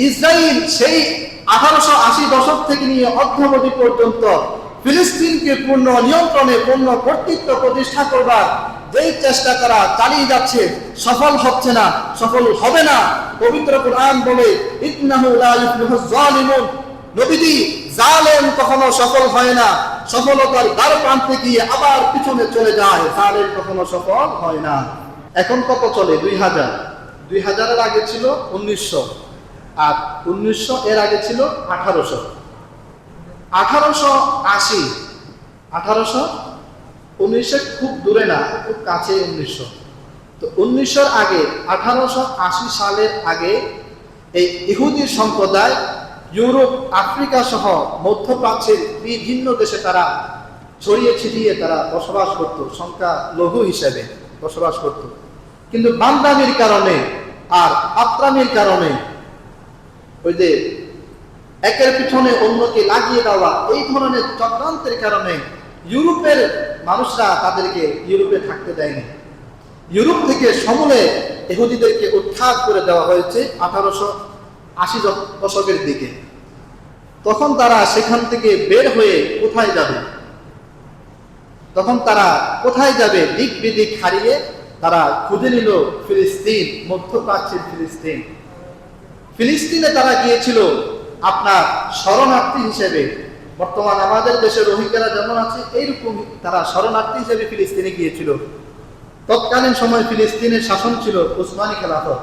Israel সেই 1880 দশক থেকে নিয়ে অদ্যাবধি পর্যন্ত ফিলিস্তিনকে পূর্ণ নিয়ন্ত্রণে পূর্ণ কর্তৃত্ব প্রতিষ্ঠা করবার যেই চেষ্টা তারা চালিয়ে যাচ্ছে, সফল হচ্ছে না, সফল হবে না। পবিত্র কোরআন বলে ইন্নাহু লা ইফলিহুজ জালিমুন, নবীজি জালেম কখনো সফল হয় না, সফলতার দ্বার প্রান্তে গিয়ে আবার পিছনে চলে যায়, জালেম কখনো সফল হয় না। এখন কত চলে? 2000, 2000 এর আগে ছিল 1900, আর 1900 এর আগে ছিল 1800, 1880, 1900 খুব দূরে না, খুব কাছে 1900। তো 1900 আগে, 1880 সালের আগে এই ইহুদি সম্প্রদায় ইউরোপ, আফ্রিকা সহ মধ্যপ্রাচ্যের বিভিন্ন দেশে তারা ছড়িয়ে ছিটিয়ে তারা বসবাস করত, সংখ্যা লঘু হিসেবে বসবাস করত। কিন্তু বান্দামির কারণে আর আত্রামির কারণে, ওই যে একের পিছনে অন্যকে লাগিয়ে দেওয়া, এই ধরনের চক্রান্তের কারণে ইউরোপের মানুষরা তাদেরকে ইউরোপে থাকতে দেয়নি। ইউরোপ থেকে সমূলে ইহুদিদেরকে উৎখাত করে দেওয়া হয়েছে 1880 দশকের দিকে। তখন তারা সেখান থেকে বের হয়ে কোথায় যাবে? তখন তারা কোথায় যাবে? দিক বিদিক হারিয়ে তারা খুঁজে নিল ফিলিস্তিন, মধ্যপ্রাচ্যের ফিলিস্তিন। ফিলিস্তিনে তারা গিয়েছিল আপনার শরণার্থী হিসেবে। বর্তমান আমাদের দেশে রোহিঙ্গারা যেমন আছে, এইরকম তারা শরণার্থী হিসেবে ফিলিস্তিনে গিয়েছিল। তৎকালীন সময় ফিলিস্তিনের শাসন ছিল উসমানী খেলাফত।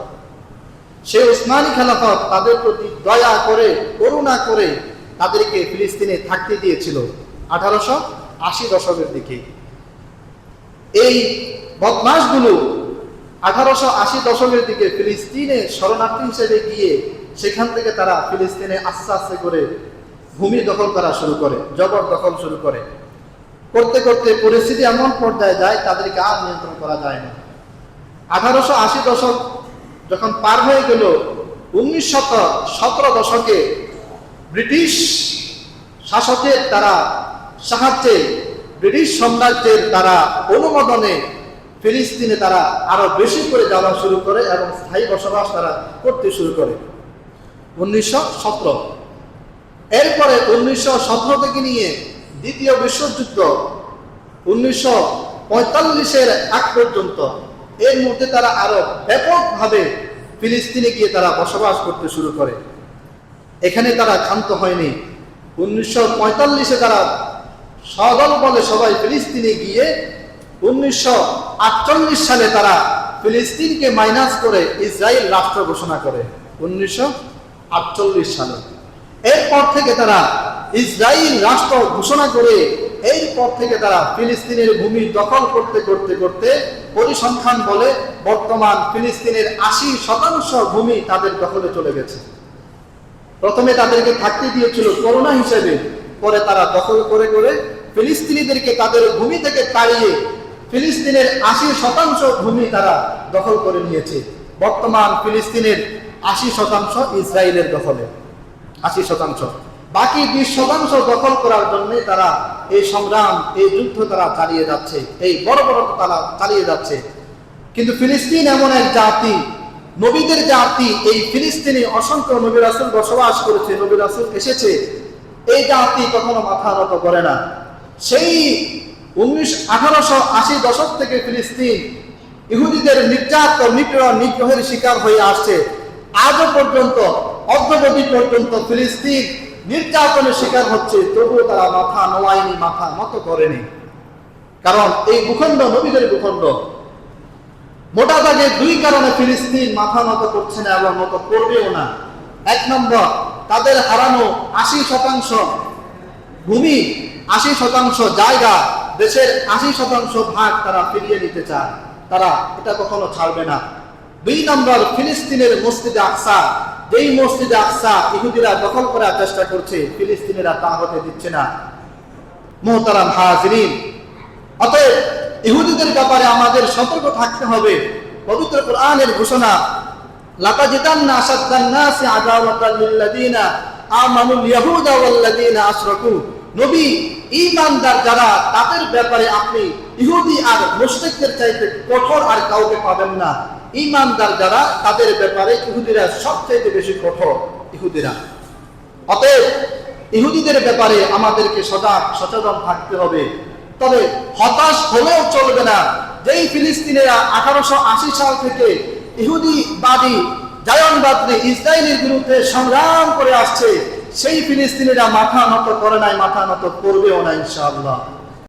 সেই উসমানী খেলাফত তাদের প্রতি দয়া করে, করুণা করে তাদেরকে ফিলিস্তিনে থাকতে দিয়েছিল 1880 দশকের দিকে। এই বদমাশগুলো 1880 দশকের দিকে ফিলিস্তিনে শরণার্থী হিসেবে গিয়ে সেখান থেকে তারা ফিলিস্তিনে আস্তে আস্তে করে ভূমি দখল করা শুরু করে, জবরদখল শুরু করে। করতে করতে পরিস্থিতি এমন পর্যায়ে যায় তাদেরকে আর নিয়ন্ত্রণ করা যায় না। 1880 দশক যখন পার হয়ে গেল, 1917 দশকে ব্রিটিশ শাসকের তারা সাহায্যে, ব্রিটিশ সাম্রাজ্যের তারা অনুমোদনে ফিলিস্তিনে তারা আরো বেশি করে যাওয়া শুরু করে এবং স্থায়ী বসবাস তারা করতে শুরু করে 1917। এরপরে 1917 থেকে নিয়ে দ্বিতীয় বিশ্বযুদ্ধ 1945-এর আগ পর্যন্ত, এর মধ্যে তারা আরো ব্যাপকভাবে ফিলিস্তিনে গিয়ে তারা বসবাস করতে শুরু করে। এখানে তারা ক্ষান্ত হয়নি। 1945-এ তারা সদল বলে সবাই ফিলিস্তিনে গিয়ে 1948 সালে তারা ফিলিস্তিনকে মাইনাস করে ইসরায়েল রাষ্ট্র ঘোষণা করে 1948 সালে। এরপর থেকে তারা ইসরায়েল রাষ্ট্র ঘোষণা করে এরপর থেকে তারা ফিলিস্তিনের ভূমি দখল করতে করতে করতে পরিসংখ্যান বলে বর্তমান ফিলিস্তিনের 80% ভূমি তাদের দখলে চলে গেছে। প্রথমে তাদেরকে থাকতে দিয়েছিল করোনা হিসেবে, পরে তারা দখল করে করে ফিলিস্তিনিদেরকে তাদের ভূমি থেকে তাড়িয়ে ফিলিস্তিনের 80% ভূমি তারা দখল করে নিয়েছে। বর্তমান ফিলিস্তিনের 80% ইসরায়েলের দখলে, 80%। বাকি 20% দখল করার জন্য তারা এই সংগ্রাম, এই যুদ্ধ তারা চালিয়ে যাচ্ছে, এই বড় বড় তারা চালিয়ে যাচ্ছে। কিন্তু ফিলিস্তিন এমন এক জাতি, নবীদের জাতি, এই ফিলিস্তিনে অসংখ্য নবী রাসূল বসবাস করেছে, নবী রাসূল এসেছে। এই জাতি কখনো মাথা নত করে না। সেই 1880 দশক থেকে ফিলিস্তিন ইহুদিদের নির্যাতন, নিগ্রহের শিকার হয়ে আসছে। আজও পর্যন্ত, অদ্যাবধি পর্যন্ত ফিলিস্তিন নির্যাতনের শিকার হচ্ছে, তবুও তারা মাথা নোয়ায়নি, মাথা নত করেনি। কারণ এই ভূখণ্ড নবীদের ভূখণ্ড। মোটা দাগে দুই কারণে ফিলিস্তিন মাথা নত করছে না এবং নত করবেও না। এক নম্বর, তাদের হারানো 80% ভূমি, 80% জায়গা, দেশের 80% ভাগ তারা ফিরিয়ে নিতে চায়, তারা এটা কখনো ছাড়বে না। দুই নম্বর, ফিলিস্তিনের মসজিদে আকসা, যেই মসজিদে আকসা ইহুদিরা দখল করার চেষ্টা করছে, ফিলিস্তিনিরা তা হতে দিচ্ছে না। মুহতারাম হাজিরিন, অতএব ইহুদিদের ব্যাপারে আমাদের সতর্ক থাকতে হবে। পবিত্র কোরআনের ঘোষণা, লাতাজিদান্না আশাদ্দান নাসি আদাওয়াতাল লিল্লাযিনা আমানুল ইয়াহুদা ওয়াল্লাযিনা আশরাকু। নবী, ঈমানদার যারা, তাদের ব্যাপারে আপনি ইহুদি আর মুশরিকদের চাইতে কঠোর আর কাউকে পাবেন না। ঈমানদার যারা, তাদের ব্যাপারে ইহুদিরা সবচেয়ে বেশি কঠোর। ইহুদিরা। অতএব ইহুদিদের ব্যাপারে আমাদেরকে সচেতন থাকতে হবে। তবে হতাশ হলেও চলবে না। যেই ফিলিস্তিনিরা 1880 সাল থেকে ইহুদিবাদী জায়নবাদী ইসরায়েলের বিরুদ্ধে সংগ্রাম করে আসছে, সেই ফিলিস্তিনিরা মাথা নত করে নাই, মাথা নত করবেও না ইনশাআল্লাহ।